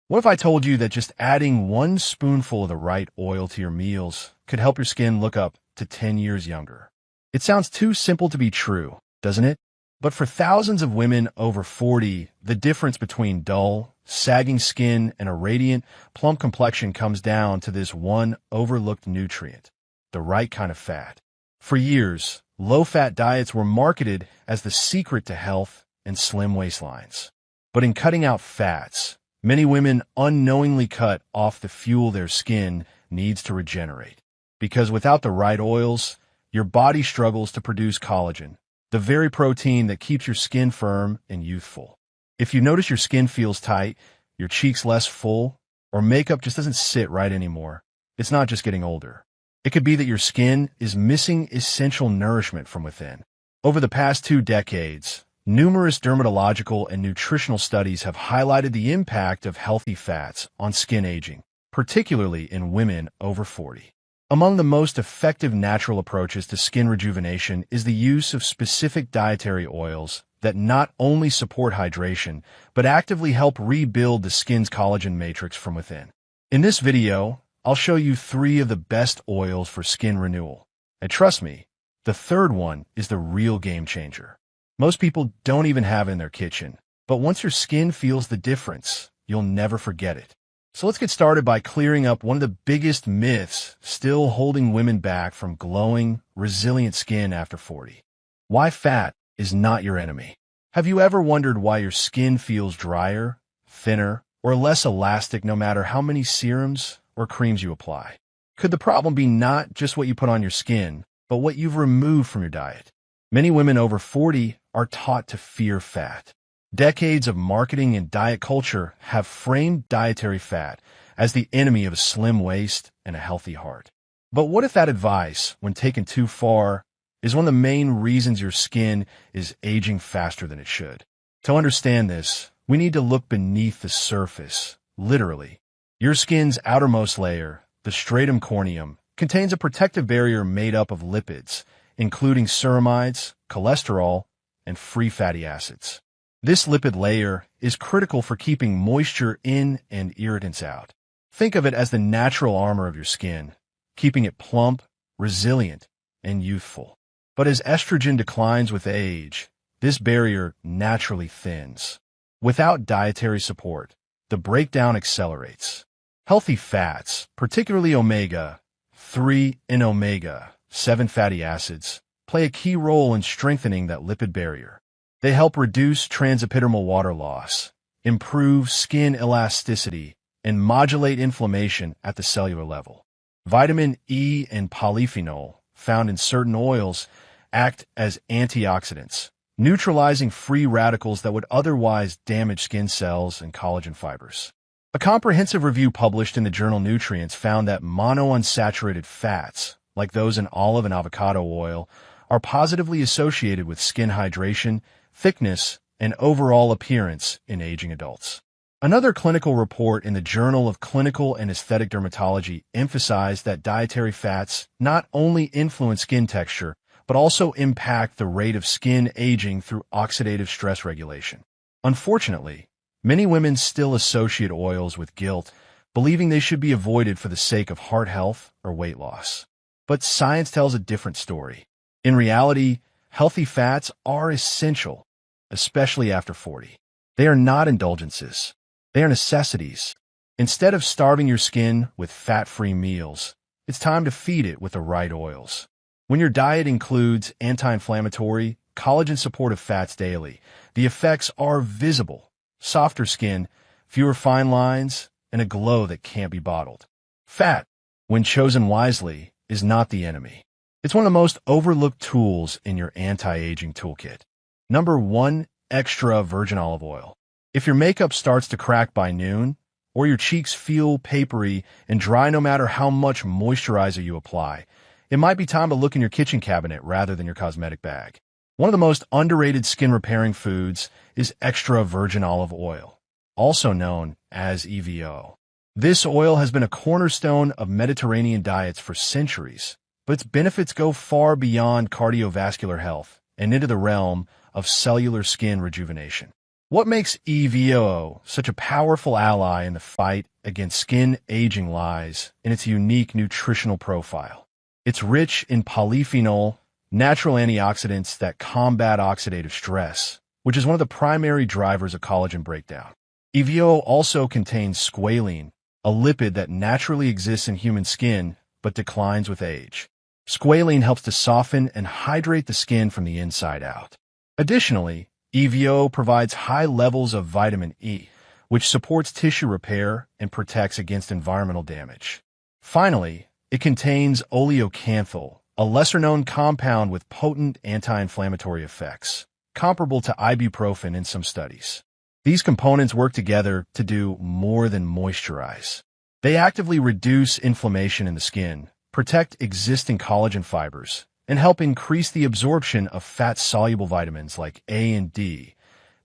What if I told you that just adding one spoonful of the right oil to your meals could help your skin look up to 10 years younger? It sounds too simple to be true, doesn't it? But for thousands of women over 40, the difference between dull, sagging skin and a radiant, plump complexion comes down to this one overlooked nutrient: the right kind of fat. For years, low-fat diets were marketed as the secret to health and slim waistlines. But in cutting out fats, many women unknowingly cut off the fuel their skin needs to regenerate. Because without the right oils, your body struggles to produce collagen, the very protein that keeps your skin firm and youthful. If you notice your skin feels tight, your cheeks less full, or makeup just doesn't sit right anymore, it's not just getting older. It could be that your skin is missing essential nourishment from within. Over the past 2 decades, numerous dermatological and nutritional studies have highlighted the impact of healthy fats on skin aging, particularly in women over 40. Among the most effective natural approaches to skin rejuvenation is the use of specific dietary oils that not only support hydration, but actively help rebuild the skin's collagen matrix from within. In this video, I'll show you 3 of the best oils for skin renewal. And trust me, the third one is the real game changer. Most people don't even have it in their kitchen, but once your skin feels the difference, you'll never forget it. So let's get started by clearing up one of the biggest myths still holding women back from glowing, resilient skin after 40. Why fat is not your enemy. Have you ever wondered why your skin feels drier, thinner, or less elastic no matter how many serums or creams you apply? Could the problem be not just what you put on your skin, but what you've removed from your diet? Many women over 40 are taught to fear fat. Decades of marketing and diet culture have framed dietary fat as the enemy of a slim waist and a healthy heart. But what if that advice, when taken too far, is one of the main reasons your skin is aging faster than it should? To understand this, we need to look beneath the surface, literally. Your skin's outermost layer, the stratum corneum, contains a protective barrier made up of lipids, including ceramides, cholesterol, and free fatty acids. This lipid layer is critical for keeping moisture in and irritants out. Think of it as the natural armor of your skin, keeping it plump, resilient, and youthful. But as estrogen declines with age, this barrier naturally thins. Without dietary support, the breakdown accelerates. Healthy fats, particularly omega-3 and omega-7 fatty acids, play a key role in strengthening that lipid barrier. They help reduce transepidermal water loss, improve skin elasticity, and modulate inflammation at the cellular level. Vitamin E and polyphenol, found in certain oils, act as antioxidants, neutralizing free radicals that would otherwise damage skin cells and collagen fibers. A comprehensive review published in the journal Nutrients found that monounsaturated fats, like those in olive and avocado oil, are positively associated with skin hydration, thickness, and overall appearance in aging adults. Another clinical report in the Journal of Clinical and Aesthetic Dermatology emphasized that dietary fats not only influence skin texture, but also impact the rate of skin aging through oxidative stress regulation. Unfortunately, many women still associate oils with guilt, believing they should be avoided for the sake of heart health or weight loss. But science tells a different story. In reality, healthy fats are essential, especially after 40. They are not indulgences. They are necessities. Instead of starving your skin with fat-free meals, it's time to feed it with the right oils. When your diet includes anti-inflammatory, collagen-supportive fats daily, the effects are visible: softer skin, fewer fine lines, and a glow that can't be bottled. Fat, when chosen wisely, is not the enemy. It's one of the most overlooked tools in your anti-aging toolkit. Number 1, extra virgin olive oil. If your makeup starts to crack by noon, or your cheeks feel papery and dry no matter how much moisturizer you apply, it might be time to look in your kitchen cabinet rather than your cosmetic bag. One of the most underrated skin-repairing foods is extra virgin olive oil, also known as EVO. This oil has been a cornerstone of Mediterranean diets for centuries, but its benefits go far beyond cardiovascular health and into the realm of cellular skin rejuvenation. What makes EVO such a powerful ally in the fight against skin aging lies in its unique nutritional profile. It's rich in polyphenol, natural antioxidants that combat oxidative stress, which is one of the primary drivers of collagen breakdown. EVO also contains squalene, a lipid that naturally exists in human skin but declines with age. Squalene helps to soften and hydrate the skin from the inside out. Additionally, EVO provides high levels of vitamin E, which supports tissue repair and protects against environmental damage. Finally, it contains oleocanthal, a lesser-known compound with potent anti-inflammatory effects, comparable to ibuprofen in some studies. These components work together to do more than moisturize. They actively reduce inflammation in the skin, protect existing collagen fibers, and help increase the absorption of fat-soluble vitamins like A and D,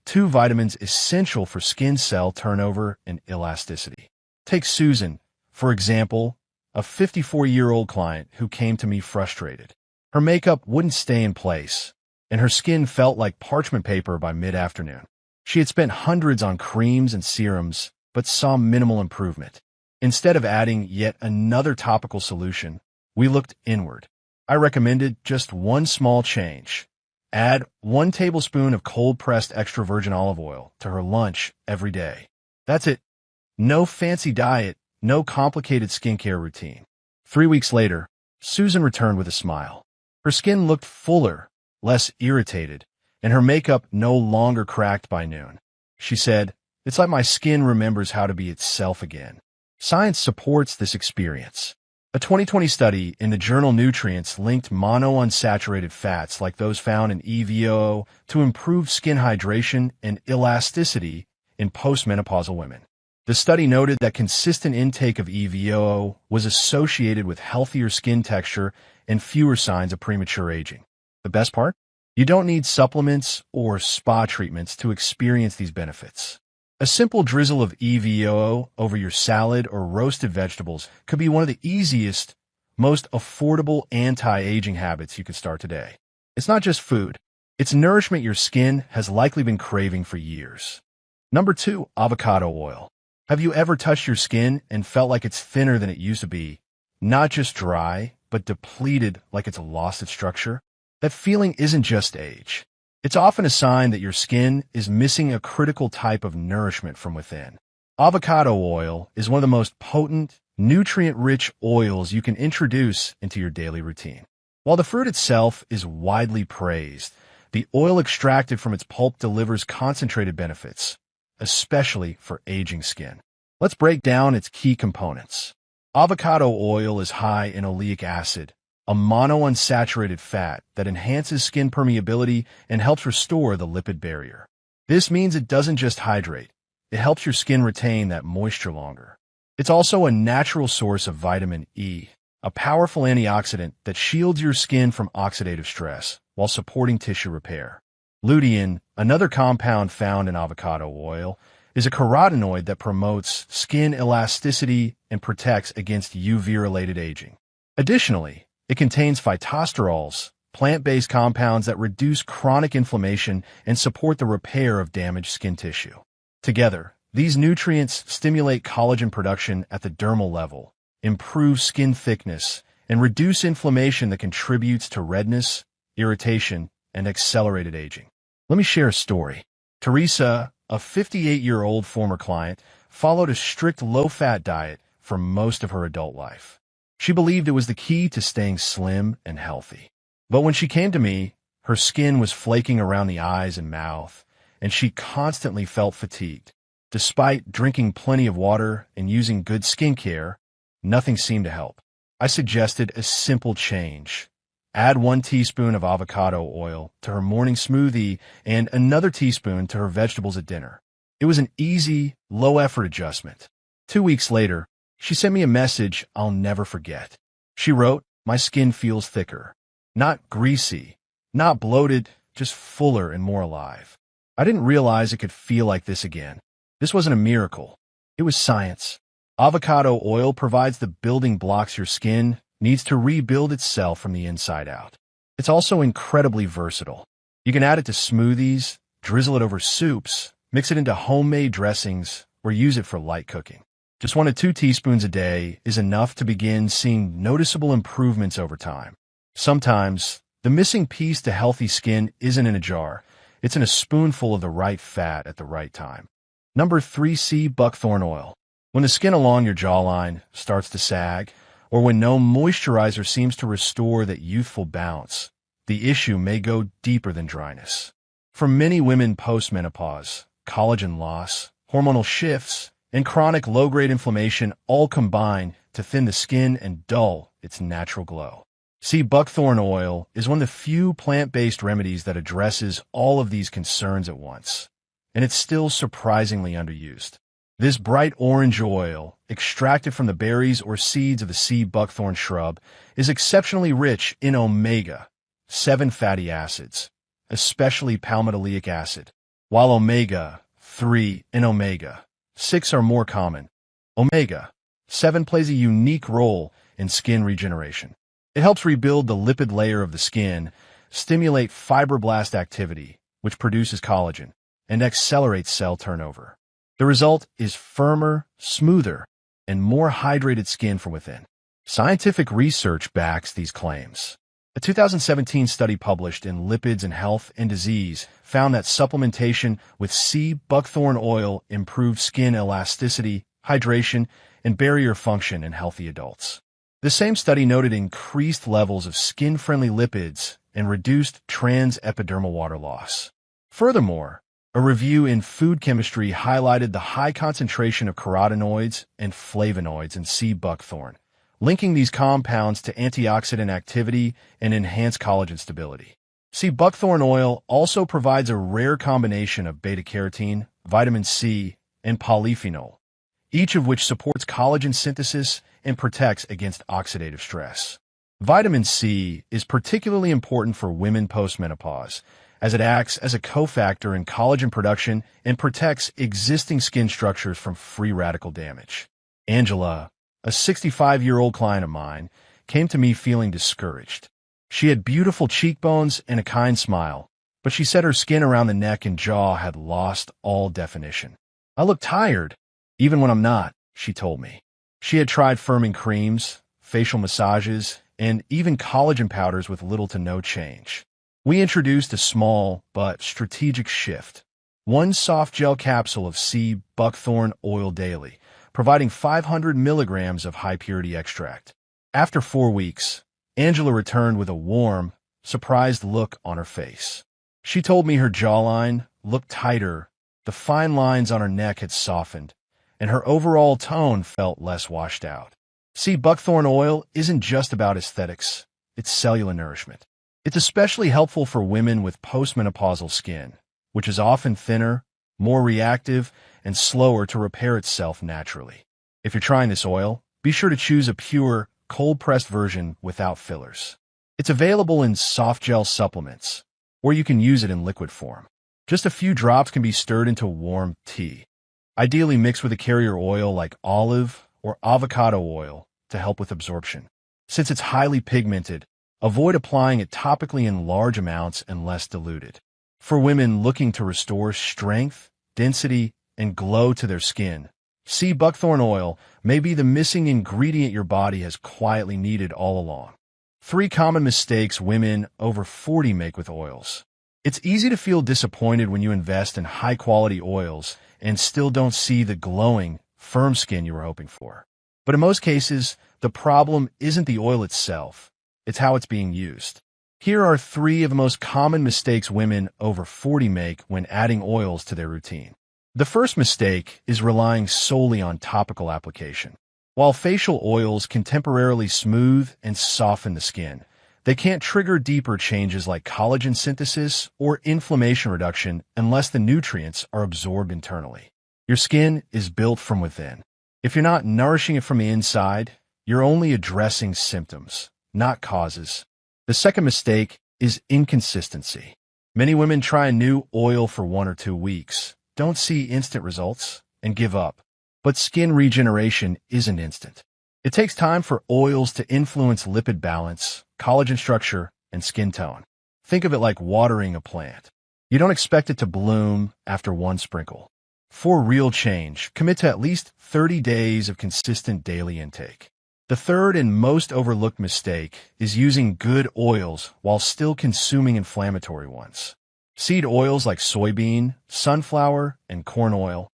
two vitamins essential for skin cell turnover and elasticity. Take Susan, for example, a 54-year-old client who came to me frustrated. Her makeup wouldn't stay in place, and her skin felt like parchment paper by mid-afternoon. She had spent hundreds on creams and serums, but saw minimal improvement. Instead of adding yet another topical solution, we looked inward. I recommended just one small change. Add 1 tablespoon of cold-pressed extra virgin olive oil to her lunch every day. That's it. No fancy diet, no complicated skincare routine. 3 weeks later, Susan returned with a smile. Her skin looked fuller, less irritated, and her makeup no longer cracked by noon. She said, "It's like my skin remembers how to be itself again." Science supports this experience. A 2020 study in the journal Nutrients linked monounsaturated fats like those found in EVO to improve skin hydration and elasticity in postmenopausal women. The study noted that consistent intake of EVO was associated with healthier skin texture and fewer signs of premature aging. The best part? You don't need supplements or spa treatments to experience these benefits. A simple drizzle of EVO over your salad or roasted vegetables could be one of the easiest, most affordable anti-aging habits you could start today. It's not just food. It's nourishment your skin has likely been craving for years. Number 2, avocado oil. Have you ever touched your skin and felt like it's thinner than it used to be? Not just dry, but depleted like it's lost its structure? That feeling isn't just age. It's often a sign that your skin is missing a critical type of nourishment from within. Avocado oil is one of the most potent, nutrient-rich oils you can introduce into your daily routine. While the fruit itself is widely praised, the oil extracted from its pulp delivers concentrated benefits, especially for aging skin. Let's break down its key components. Avocado oil is high in oleic acid, a monounsaturated fat that enhances skin permeability and helps restore the lipid barrier. This means it doesn't just hydrate, it helps your skin retain that moisture longer. It's also a natural source of vitamin E, a powerful antioxidant that shields your skin from oxidative stress while supporting tissue repair. Lutein, another compound found in avocado oil, is a carotenoid that promotes skin elasticity and protects against UV-related aging. Additionally, it contains phytosterols, plant-based compounds that reduce chronic inflammation and support the repair of damaged skin tissue. Together, these nutrients stimulate collagen production at the dermal level, improve skin thickness, and reduce inflammation that contributes to redness, irritation, and accelerated aging. Let me share a story. Teresa, a 58-year-old former client, followed a strict low-fat diet for most of her adult life. She believed it was the key to staying slim and healthy. But when she came to me, her skin was flaking around the eyes and mouth, and she constantly felt fatigued. Despite drinking plenty of water and using good skincare, nothing seemed to help. I suggested a simple change. Add 1 teaspoon of avocado oil to her morning smoothie and another teaspoon to her vegetables at dinner. It was an easy, low-effort adjustment. 2 weeks later, she sent me a message I'll never forget. She wrote, "My skin feels thicker. Not greasy, not bloated, just fuller and more alive. I didn't realize it could feel like this again." This wasn't a miracle. It was science. Avocado oil provides the building blocks your skin needs to rebuild itself from the inside out. It's also incredibly versatile. You can add it to smoothies, drizzle it over soups, Mix it into homemade dressings or use it for light cooking. Just 1 to 2 teaspoons a day is enough to begin seeing noticeable improvements over time. Sometimes, the missing piece to healthy skin isn't in a jar. It's in a spoonful of the right fat at the right time. Number 3, Buckthorn Oil. When the skin along your jawline starts to sag, or when no moisturizer seems to restore that youthful bounce, the issue may go deeper than dryness. For many women post-menopause, collagen loss, hormonal shifts, and chronic low-grade inflammation all combine to thin the skin and dull its natural glow. Buckthorn oil is one of the few plant-based remedies that addresses all of these concerns at once, and it's still surprisingly underused. This bright orange oil, extracted from the berries or seeds of the sea buckthorn shrub, is exceptionally rich in omega-7 fatty acids, especially palmitoleic acid, while omega-3 and omega-6 are more common. Omega-7 plays a unique role in skin regeneration. It helps rebuild the lipid layer of the skin, stimulate fibroblast activity, which produces collagen, and accelerates cell turnover. The result is firmer, smoother, and more hydrated skin from within. Scientific research backs these claims. A 2017 study published in Lipids in Health and Disease found that supplementation with sea buckthorn oil improved skin elasticity, hydration, and barrier function in healthy adults. The same study noted increased levels of skin-friendly lipids and reduced trans-epidermal water loss. Furthermore, a review in Food Chemistry highlighted the high concentration of carotenoids and flavonoids in sea buckthorn, linking these compounds to antioxidant activity and enhanced collagen stability. Sea buckthorn oil also provides a rare combination of beta-carotene, vitamin C, and polyphenol, each of which supports collagen synthesis and protects against oxidative stress. Vitamin C is particularly important for women post-menopause, as it acts as a cofactor in collagen production and protects existing skin structures from free radical damage. Angela, a 65-year-old client of mine, came to me feeling discouraged. She had beautiful cheekbones and a kind smile, but she said her skin around the neck and jaw had lost all definition. "I look tired, even when I'm not," she told me. She had tried firming creams, facial massages, and even collagen powders with little to no change. We introduced a small but strategic shift. 1 soft gel capsule of sea buckthorn oil daily, providing 500 milligrams of high-purity extract. After 4 weeks, Angela returned with a warm, surprised look on her face. She told me her jawline looked tighter, the fine lines on her neck had softened, and her overall tone felt less washed out. Sea buckthorn oil isn't just about aesthetics, it's cellular nourishment. It's especially helpful for women with postmenopausal skin, which is often thinner, more reactive, and slower to repair itself naturally. If you're trying this oil, be sure to choose a pure, cold-pressed version without fillers. It's available in soft gel supplements, or you can use it in liquid form. Just a few drops can be stirred into warm tea, ideally mixed with a carrier oil like olive or avocado oil to help with absorption. Since it's highly pigmented, avoid applying it topically in large amounts unless diluted. For women looking to restore strength, density, and glow to their skin, sea buckthorn oil may be the missing ingredient your body has quietly needed all along. 3 common mistakes women over 40 make with oils. It's easy to feel disappointed when you invest in high-quality oils and still don't see the glowing, firm skin you were hoping for. But in most cases, the problem isn't the oil itself. It's how it's being used. Here are 3 of the most common mistakes women over 40 make when adding oils to their routine. The first mistake is relying solely on topical application. While facial oils can temporarily smooth and soften the skin, they can't trigger deeper changes like collagen synthesis or inflammation reduction unless the nutrients are absorbed internally. Your skin is built from within. If you're not nourishing it from the inside, you're only addressing symptoms, not causes. The second mistake is inconsistency. Many women try a new oil for 1 or 2 weeks, don't see instant results, and give up. But skin regeneration isn't instant. It takes time for oils to influence lipid balance, collagen structure, and skin tone. Think of it like watering a plant. You don't expect it to bloom after one sprinkle. For real change, commit to at least 30 days of consistent daily intake. The third and most overlooked mistake is using good oils while still consuming inflammatory ones. Seed oils like soybean, sunflower, and corn oil,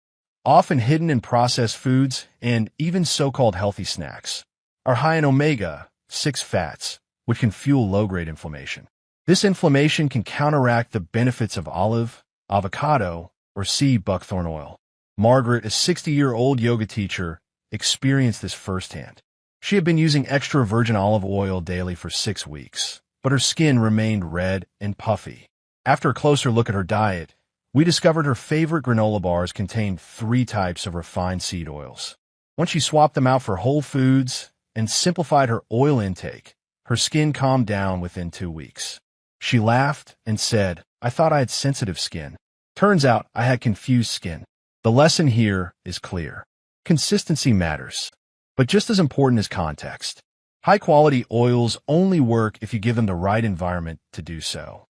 often hidden in processed foods and even so-called healthy snacks, are high in omega-6 fats, which can fuel low-grade inflammation. This inflammation can counteract the benefits of olive, avocado, or buckthorn oil. Margaret, a 60-year-old yoga teacher, experienced this firsthand. She had been using extra virgin olive oil daily for 6 weeks, but her skin remained red and puffy. After a closer look at her diet, we discovered her favorite granola bars contained 3 types of refined seed oils. Once she swapped them out for whole foods and simplified her oil intake, her skin calmed down within 2 weeks. She laughed and said, "I thought I had sensitive skin. Turns out I had confused skin." The lesson here is clear. Consistency matters, but just as important is context. High-quality oils only work if you give them the right environment to do so.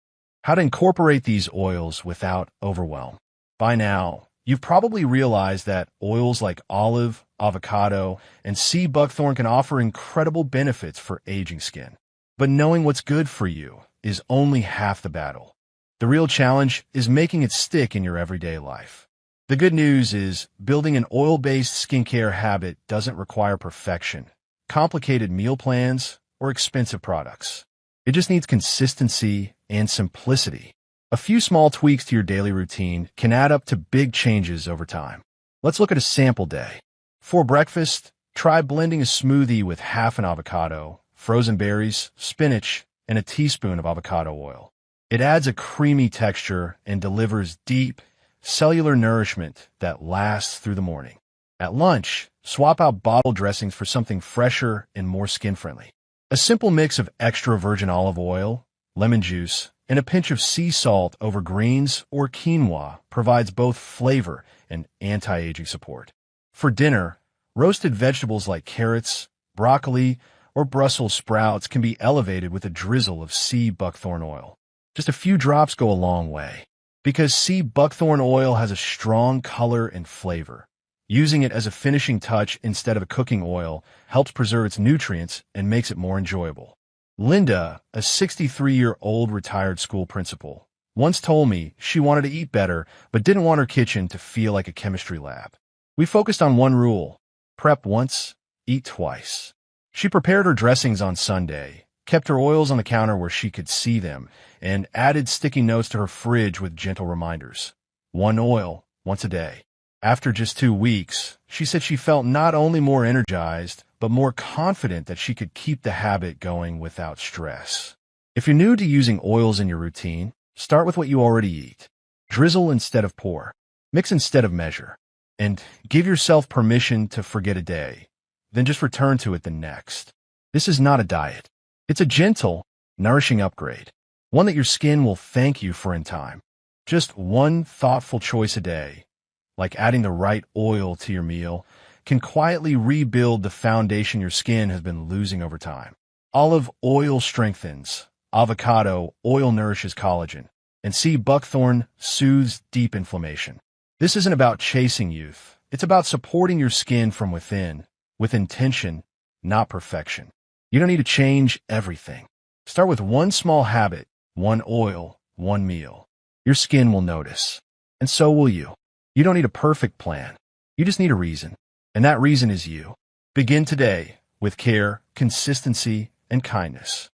How to incorporate these oils without overwhelm. By now, you've probably realized that oils like olive, avocado, and buckthorn can offer incredible benefits for aging skin. But knowing what's good for you is only half the battle. The real challenge is making it stick in your everyday life. The good news is building an oil-based skincare habit doesn't require perfection, complicated meal plans, or expensive products. It just needs consistency and simplicity. A few small tweaks to your daily routine can add up to big changes over time. Let's look at a sample day. For breakfast, try blending a smoothie with half an avocado, frozen berries, spinach, and a teaspoon of avocado oil. It adds a creamy texture and delivers deep, cellular nourishment that lasts through the morning. At lunch, swap out bottle dressings for something fresher and more skin-friendly. A simple mix of extra virgin olive oil, lemon juice, and a pinch of sea salt over greens or quinoa provides both flavor and anti-aging support. For dinner, roasted vegetables like carrots, broccoli, or Brussels sprouts can be elevated with a drizzle of buckthorn oil. Just a few drops go a long way. Because buckthorn oil has a strong color and flavor, using it as a finishing touch instead of a cooking oil helps preserve its nutrients and makes it more enjoyable. Linda, a 63-year-old retired school principal, once told me she wanted to eat better but didn't want her kitchen to feel like a chemistry lab. We focused on one rule: prep once, eat twice. She prepared her dressings on Sunday, kept her oils on the counter where she could see them, and added sticky notes to her fridge with gentle reminders. One oil, once a day. After just 2 weeks, she said she felt not only more energized, but more confident that she could keep the habit going without stress. If you're new to using oils in your routine, start with what you already eat. Drizzle instead of pour. Mix instead of measure. And give yourself permission to forget a day. Then just return to it the next. This is not a diet. It's a gentle, nourishing upgrade. One that your skin will thank you for in time. Just one thoughtful choice a day, like adding the right oil to your meal, can quietly rebuild the foundation your skin has been losing over time. Olive oil strengthens, avocado oil nourishes collagen, and buckthorn soothes deep inflammation. This isn't about chasing youth. It's about supporting your skin from within, with intention, not perfection. You don't need to change everything. Start with one small habit, one oil, one meal. Your skin will notice, and so will you. You don't need a perfect plan. You just need a reason, and that reason is you. Begin today with care, consistency, and kindness.